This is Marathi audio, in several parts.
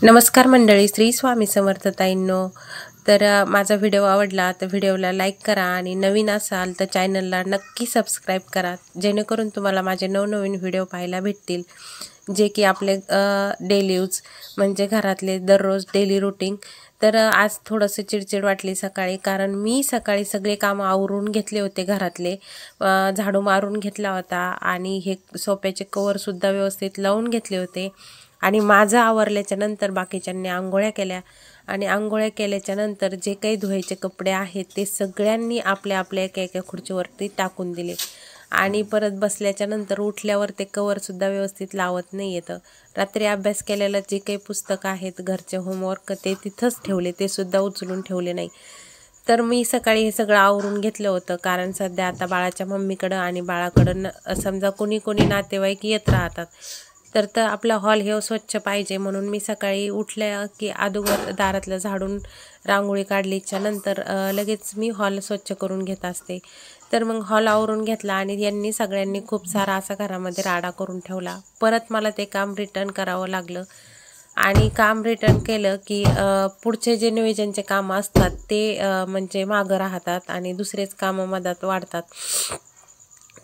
नमस्कार मंडळी, श्री स्वामी समर्थ ताईंनो. तर माझा व्हिडिओ आवडला तर व्हिडिओला लाईक करा आणि नवीन असाल तर चॅनलला नक्की सबस्क्राईब करा, जेणेकरून तुम्हाला माझे नवनवीन व्हिडिओ पाहायला भेटतील, जे की आपले डेली यूज म्हणजे घरातले दररोज डेली रूटीन. तर आज थोडंसं चिडचिड वाटली सकाळी, कारण मी सकाळी सगळे कामं आवरून घेतले होते घरातले, झाडू मारून घेतला होता आणि हे सोफ्याचे कवरसुद्धा व्यवस्थित लावून घेतले होते. आणि माझं आवरल्याच्या नंतर बाकीच्यांनी आंघोळ्या केल्या आणि आंघोळ्या केल्याच्या नंतर जे काही धुवायचे कपडे आहेत ते सगळ्यांनी आपल्या आपल्या एका एका खुर्चीवरती टाकून दिले. आणि परत बसल्याच्या नंतर उठल्यावर ते कवरसुद्धा व्यवस्थित लावत नाही येतं. रात्री अभ्यास केलेलं जे काही पुस्तकं आहेत, घरचे होमवर्क, ते तिथंच ठेवले, ते सुद्धा उचलून ठेवले नाही. तर मी सकाळी हे सगळं आवरून घेतलं होतं, कारण सध्या आता बाळाच्या मम्मीकडं आणि बाळाकडं समजा कोणी कोणी नातेवाईक येत राहतात, तर आपला हॉल हे स्वच्छ पाहिजे. म्हणून मी सकाळी उठल्या की अगोदर दारातलं झाडून रांगोळी काढलीच्या नंतर लगेच मी हॉल स्वच्छ करून घेत असते. तर मग हॉल आवरून घेतला आणि यांनी सगळ्यांनी खूप सारा असा घरामध्ये राडा करून ठेवला. परत मला ते काम रिटर्न करावं लागलं आणि काम रिटर्न केलं की पुढचे जे नियोजनचे कामं असतात ते म्हणजे मागं राहतात आणि दुसरेच कामं मधात वाढतात.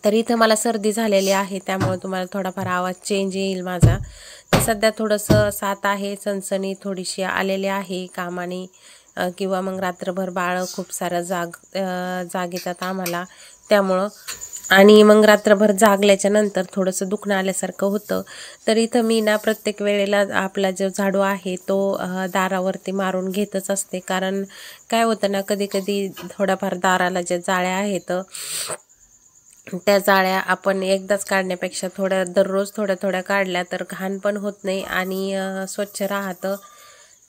तर इथं मला सर्दी झालेली आहे, त्यामुळे तुम्हाला थोडाफार आवाज चेंज येईल माझा. तर सध्या थोडंसं साथ आहे, सणसणी थोडीशी आलेली आहे कामाने, किंवा मग रात्रभर बाळ खूप सारं जाग येतात आम्हाला त्यामुळं. आणि मग रात्रभर जागल्याच्या नंतर थोडंसं दुखणं आल्यासारखं होतं. तर इथं मी ना प्रत्येक वेळेला आपला जो झाडू आहे तो दारावरती मारून घेतच असते, कारण काय होतं ना, कधी कधी थोड्याफार दाराला ज्या जाळ्या आहेत त्या जाळ्या आपण एकदाच काढण्यापेक्षा दररोज थोड्या थोड्या काढल्या तर घाण पण होत नाही आणि स्वच्छ राहतं.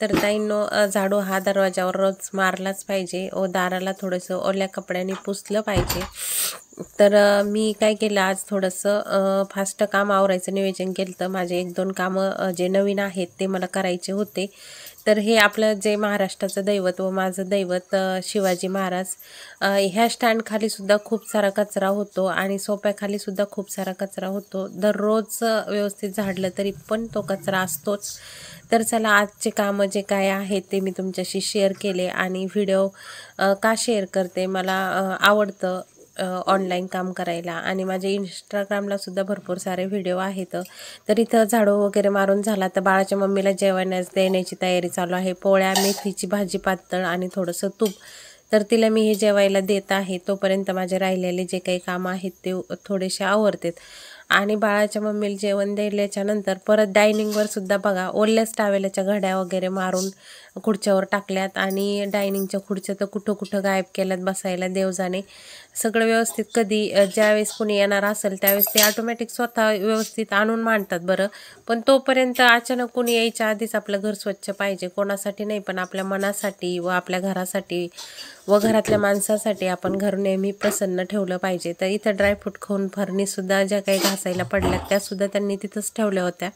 तर ताईंनो, झाडू हा दरवाजावर रोज मारलाच पाहिजे व दाराला थोडंसं ओल्या कपड्याने पुसलं पाहिजे. तर मी काय केलं, आज थोडंसं फास्ट काम आवरायचं नियोजन केलं. तर माझे 1-2 कामं जे नवीन आहेत ते मला करायचे होते. तर हे आपलं जे महाराष्ट्राचं दैवत व माझं दैवत शिवाजी महाराज, ह्या स्टँडखालीसुद्धा खूप सारा कचरा होतो आणि सोफ्याखालीसुद्धा खूप सारा कचरा होतो. दररोज व्यवस्थित झाडलं तरी पण तो कचरा असतोच. तर चला, आजचे कामं जे काय आहेत ते मी तुमच्याशी शेअर केले. आणि व्हिडिओ का शेअर करते, मला आवडतं ऑनलाईन काम करायला आणि माझे इंस्टाग्रामला सुद्धा भरपूर सारे व्हिडिओ आहेत. तर इथं झाडू वगैरे मारून झाला तर बाळाच्या मम्मीला जेवणास देण्याची तयारी चालू आहे. पोळ्या, मेथीची भाजी पातळ आणि थोडंसं तूप, तर तिला मी हे जेवायला देत आहे. तोपर्यंत माझे राहिलेले जे काही कामं आहेत ते थोडेसे आवरतेत. आणि बाळाच्या मम्मीला जेवण दिल्याच्या नंतर परत डायनिंगवर सुद्धा बघा, ओल्याच टावेलाच्या घड्या वगैरे मारून खुर्च्यावर टाकल्यात आणि डायनिंगच्या खुर्च्या तर कुठं कुठं गायब केल्यात बसायला देव जाणे. सगळं व्यवस्थित कधी ज्यावेळेस कोणी येणार असेल त्यावेळेस ते ऑटोमॅटिक स्वतः व्यवस्थित आणून मांडतात बरं. पण तोपर्यंत अचानक कोणी यायच्या आधीच आपलं घर स्वच्छ पाहिजे. कोणासाठी नाही, पण आपल्या मनासाठी व आपल्या घरासाठी व घरातल्या माणसासाठी आपण घर नेहमी प्रसन्न ठेवलं पाहिजे. तर इथं ड्रायफ्रूट खाऊन फरणीसुद्धा ज्या काही घासायला पडल्यात त्यासुद्धा त्यांनी तिथंच ठेवल्या होत्या,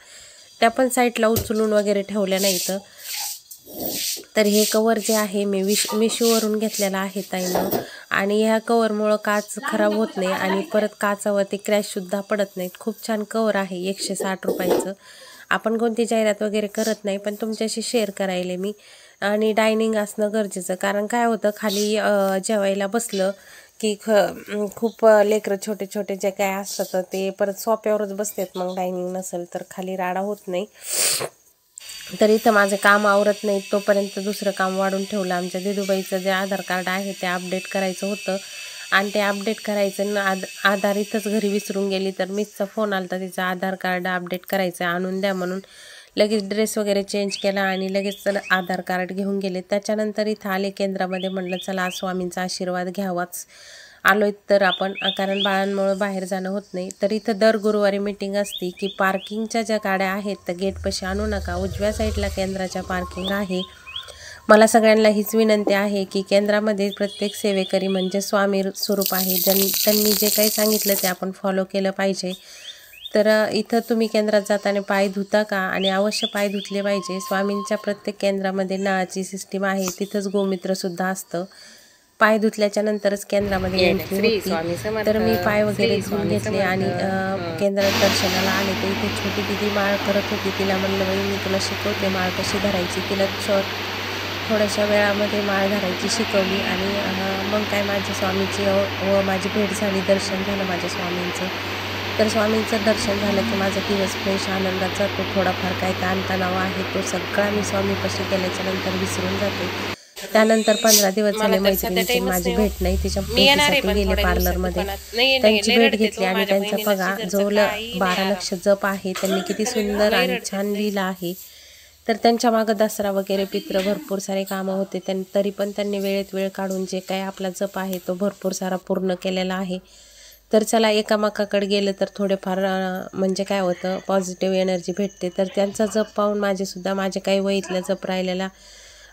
त्या पण साईडला उचलून वगैरे ठेवल्या नाहीत. तर हे कवर जे आहे मी मिशोवरून घेतलेलं आहे ताईनं, आणि ह्या कवरमुळं काच खराब होत नाही आणि परत काचावरती क्रॅशसुद्धा पडत नाहीत. खूप छान कवर आहे, 160 रुपयाचं. आपण कोणती जाहिरात वगैरे करत नाही, पण तुमच्याशी शेअर करायला मी. आणि डायनिंग असणं गरजेचं, कारण काय होतं, खाली जेवायला बसलं की खूप लेकरं छोटे छोटे जे काय असतात ते परत सोफ्यावरच बसतात. मग डायनिंग नसेल तर खाली राडा होत नाही. तर इथं माझं काम आवरत नाही तोपर्यंत दुसरं काम वाढून ठेवलं. आमच्या दिदूबाईचं जे आधार कार्ड आहे ते अपडेट करायचं होतं आणि ते अपडेट करायचं ना, आधार इथंच घरी विसरून गेली. तर मिसचा फोन आला तर तिचं आधार कार्ड अपडेट करायचं, आणून द्या म्हणून. लगेच ड्रेस वगैरे चेंज केला आणि लगेच आधार कार्ड घेऊन गेले. त्याच्यानंतर इथं आले केंद्रामध्ये, म्हणलं चला आज स्वामींचा आशीर्वाद घ्यावाच, आलोय तर आपण, कारण बाळांमुळं बाहेर जाणं होत नाही. तर इथं दर गुरुवारी मीटिंग असती की पार्किंगच्या ज्या गाड्या आहेत तर गेटपाशी आणू नका, उजव्या साईडला केंद्राच्या पार्किंग आहे. मला सगळ्यांना हीच विनंती आहे की केंद्रामध्ये प्रत्येक सेवेकरी म्हणजे स्वामी स्वरूप आहे. त्यांनी जे काही सांगितलं ते आपण फॉलो केलं पाहिजे. तर इथं तुम्ही केंद्रात जाताना पाय धुता का, आणि अवश्य पाय धुतले पाहिजे. स्वामींच्या प्रत्येक केंद्रामध्ये नळाची सिस्टीम आहे, तिथंच गोमित्रसुद्धा असतं. पाय धुतल्याच्या नंतरच केंद्रामध्ये एंट्री होती। तर मी पाय वगैरे धुवून घेतले आणि केंद्रात दर्शनाला आले। तर इथे छोटी दिदी माळ करत होती, तिला म्हणलं बाई मी तुला शिकवते माळ कशी धरायची। तिला थोड्याशा वेळामध्ये माळ धरायची शिकवली आणि मग काय माझ्या स्वामीची व माझी भेट झाली, दर्शन झालं माझ्या स्वामींचं। तर स्वामींचं दर्शन झालं की माझा दिवस फ्रेश आनंदात जातो। थोडाफार काय ताणतणाव आहे तो सगळा मी स्वामीपाशी गेल्याच्या नंतर विसरून जाते। त्यानंतर 15 दिवस झाले मैत्रिणीची माझी भेट नाही, तिच्या भेटीसाठी गेले पार्लरमध्ये, त्यांची भेट घेतली आणि त्यांचा बघा जो 12 लक्ष जप आहे त्यांनी किती सुंदर आणि छान लिहिलं आहे। तर त्यांच्या मागं दसरा वगैरे पित्र भरपूर सारे कामं होते, तरी पण त्यांनी वेळेत वेळ काढून जे काय आपला जप आहे तो भरपूर सारा पूर्ण केलेला आहे। तर चला एकामेकाकडे गेलं तर थोडेफार म्हणजे काय होतं पॉझिटिव्ह एनर्जी भेटते। तर त्यांचा जप पाहून माझे काही वहीतला जप राहिलेला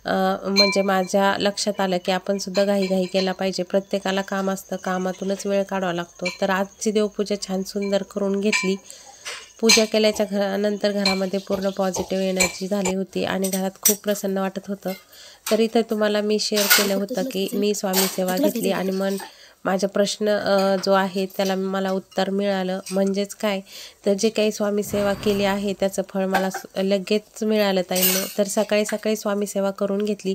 म्हणजे माझ्या लक्षात आलं की आपण सुद्धा घाई केला पाहिजे, प्रत्येकाला काम असतं, कामातूनच वेळ काढावा लागतो। तर आजची देवपूजा छान सुंदर करून घेतली। पूजा केल्याच्या नंतर घरामध्ये पूर्ण पॉझिटिव्ह एनर्जी झाली होती आणि घरात खूप प्रसन्न वाटत होतं। तर इथे तुम्हाला मी शेअर केलं होतं की मी स्वामी सेवा घेतली आणि माझा प्रश्न जो आहे त्याला मला उत्तर मिळालं। म्हणजेच काय तर जे काही स्वामी सेवा केली आहे त्याचं फळ मला लगेच मिळालं ताईंनो। तर सकाळी स्वामी सेवा करून घेतली।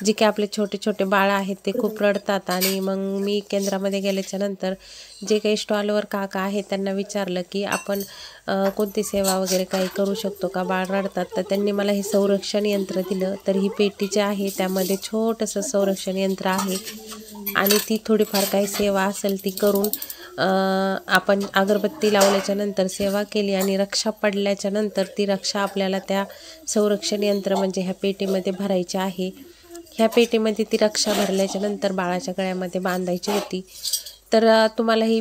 जे काही आपले छोटे छोटे बाळ आहेत ते खूप रडतात आणि मग मी केंद्रामध्ये गेल्याच्या नंतर जे काही स्टॉलवर काका आहेत त्यांना विचारलं की आपण कोणती सेवा वगैरे काही करू शकतो का, बाळ रडतात। तर त्यांनी मला हे संरक्षण यंत्र दिलं। तर ही पेटीचे आहे, त्यामध्ये छोटंसं संरक्षण यंत्र आहे आणि ती थोडीफार काही सेवा असेल ती करून आपण अगरबत्ती लावल्याच्या नंतर सेवा केली आणि रक्षा पडल्याच्या नंतर ती रक्षा आपल्याला त्या संरक्षण यंत्र म्हणजे ह्या पेटीमध्ये भरायची आहे। ह्या पेटीमध्ये ती रक्षा भरल्याच्या नंतर बाळाच्या गळ्यामध्ये बांधायची होती। तर तुम्हाला ही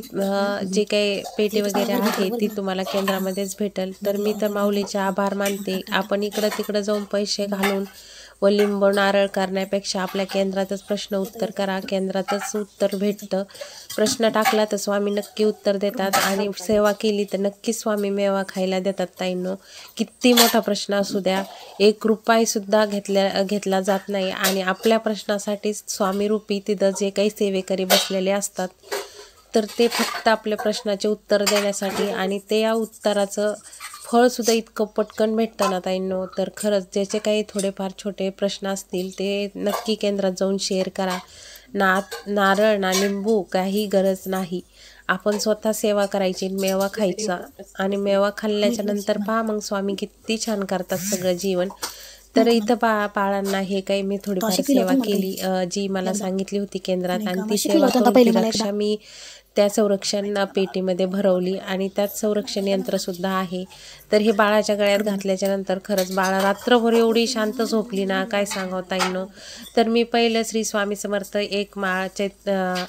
जे काही पेटी वगैरे आहे ती तुम्हाला केंद्रामध्येच भेटेल। तर मी तर माऊलीचे आभार मानते। आपण इकडं तिकडं जाऊन पैसे घालून व लिंब नारळ करण्यापेक्षा आपल्या केंद्रातच प्रश्न उत्तर करा, केंद्रातच उत्तर भेटतं। प्रश्न टाकला तर स्वामी नक्की उत्तर देतात आणि सेवा केली तर नक्की स्वामी मेवा खायला देतात ताईंनो। किती मोठा प्रश्न असू द्या, 1 रुपयासुद्धा घेतला जात नाही आणि आपल्या प्रश्नासाठी स्वामी रूपी तिथं जे काही सेवेकरी बसलेले असतात तर ते फक्त आपल्या प्रश्नाचे उत्तर देण्यासाठी आणि ते या उत्तराचं फळसुद्धा इतकं पटकन भेटतं ना ताईंनो। तर खरंच ज्याचे काही थोडेफार छोटे प्रश्न असतील ते नक्की केंद्रात जाऊन शेअर करा। नारळ ना लिंबू काही गरज नाही, आपण स्वतः सेवा करायची, मेवा खायचा आणि मेवा खाल्ल्याच्या नंतर पहा मग स्वामी किती छान करतात सगळं जीवन। तर इथं बाळांना हे काही मी थोडीफार सेवा केली जी मला सांगितली होती केंद्रात आणि ती सेवा करून ती रक्षा मी त्या संरक्षण पेटीमध्ये भरवली आणि त्यात संरक्षण यंत्रसुद्धा आहे। तर हे बाळाच्या गळ्यात घातल्याच्या नंतर खरंच बाळा रात्रभर एवढी शांत झोपली ना काय सांगावं ताईंनो। तर मी पहिलं श्री स्वामी समर्थ 1 माळ,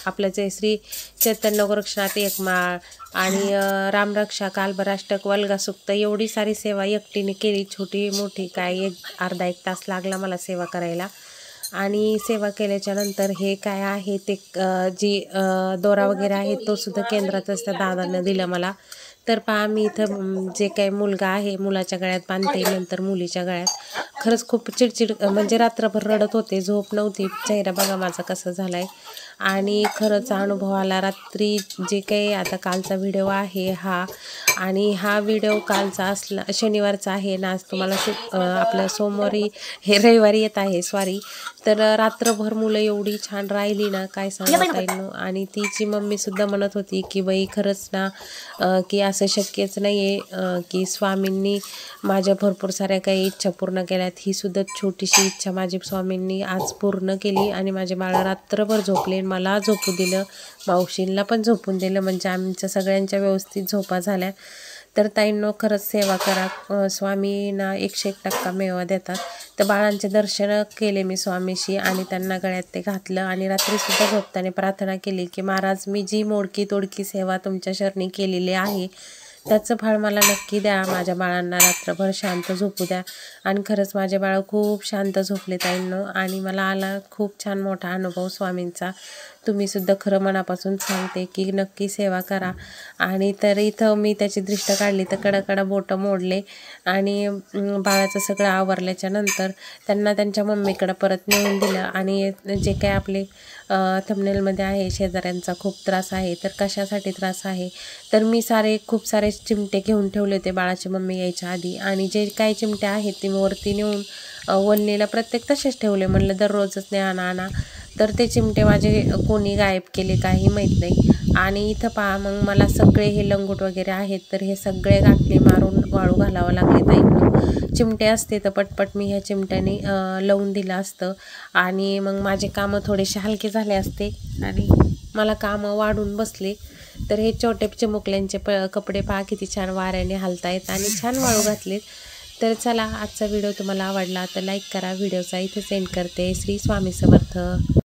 आपलं जे श्री चैतन्य गोरक्षनाथ 1 माळ आणि रामरक्षा कालभराष्टक वल्गा सुक्त एवढी सारी सेवा एकटीने केली, छोटी मोठी काय अर्धा-1 तास लागला मला सेवा करायला। आणि सेवा केल्याच्या नंतर हे काय आहे ते जी दोरा वगैरे आहे तो सुद्धा केंद्रातच त्या दादानं दिला मला। तर पहा मी इथं जे काही मुलगा आहे मुलाच्या गळ्यात बांधते, नंतर मुलीच्या गळ्यात। खरंच खूप चिडचिड म्हणजे रात्रभर रडत होते, झोप नव्हती, चेहरा बघा माझा कसा झालाय आणि खरंच अनुभव आला रात्री। जे काही आता कालचा व्हिडिओ आहे आणि हा व्हिडिओ कालचा शनिवारचा आहे ना, आज तुम्हाला आपलं सोमवारी हे रविवारी येत आहे सॉरी। तर रात्रभर मुलं एवढी छान राहिली ना काय सांगता ताईंनो। आणि तिची मम्मी सुद्धा म्हणत होती की बाई खरंच ना की असं शक्यच नाही आहे की स्वामींनी माझ्या भरपूर साऱ्या काही इच्छा पूर्ण केल्यात, ही सुद्धा छोटीशी इच्छा माझी स्वामींनी आज पूर्ण केली आणि माझे बाळ रात्रभर झोपले, मला झोपू दिलं, मावशींना पण झोपून दिलं, म्हणजे आमच्या सगळ्यांच्या व्यवस्थित झोपा झाल्या। तर ताईंनो खरंच सेवा करा, स्वामींना 101% मेवा देतात। तर बाळांचे दर्शन केले मी स्वामीशी आणि त्यांना गळ्यात ते घातलं आणि रात्रीसुद्धा झोपताना प्रार्थना केली की महाराज मी जी मोडकी तोडकी सेवा तुमच्या शरणी केलेली आहे त्याचं फळ मला नक्की द्या. माझ्या बाळांना रात्रभर शांत झोपू द्या. आणि खरंच माझे बाळ खूप शांत झोपले ताईंनो, आणि मला आला खूप छान मोठा अनुभव स्वामींचा. तुम्हीसुद्धा खरं मनापासून सांगते की नक्की सेवा करा. आणि तर इथं मी त्याची दृष्ट काढली तर कडकडा बोटं मोडले, आणि बाळाचं सगळं आवरल्याच्या नंतर त्यांना त्यांच्या मम्मीकडं परत नेऊन दिलं. आणि जे काय आपले थंबनेलमध्ये आहे, शेजाऱ्यांचा खूप त्रास आहे, तर कशासाठी त्रास आहे, तर मी खूप सारे चिमटे घेऊन ठेवले होते बाळाची मम्मी यायच्या आधी. आणि जे काही चिमटे आहेत ते मी वरती नेऊन वनलेला प्रत्येक तसेच ठेवले. म्हणलं दररोजच नाही आणा. तर ते चिमटे माझे कोणी गायब केले काही माहीत नाही. आणि इथं पहा, मग मला सगळे हे लंगोट वगैरे आहेत तर हे सगळे गाठले मारून वाळू घालावं लागले ताईंनो. चिमटे असते तर पटपट मी ह्या चिमट्याने लावून दिलं असतं, आणि मग माझे कामं थोडेसे हलके झाले असते आणि मला कामं वाढून बसले. तर हे छोटे चिमुकल्यांचे कपडे पहा किती छान वाऱ्याने हलतायत आणि छान वाळू घातलेत. तर चला, आजचा व्हिडिओ तुम्हाला आवडला तर लाईक करा. व्हिडिओचा इथे सेंड करते. श्री स्वामी समर्थ.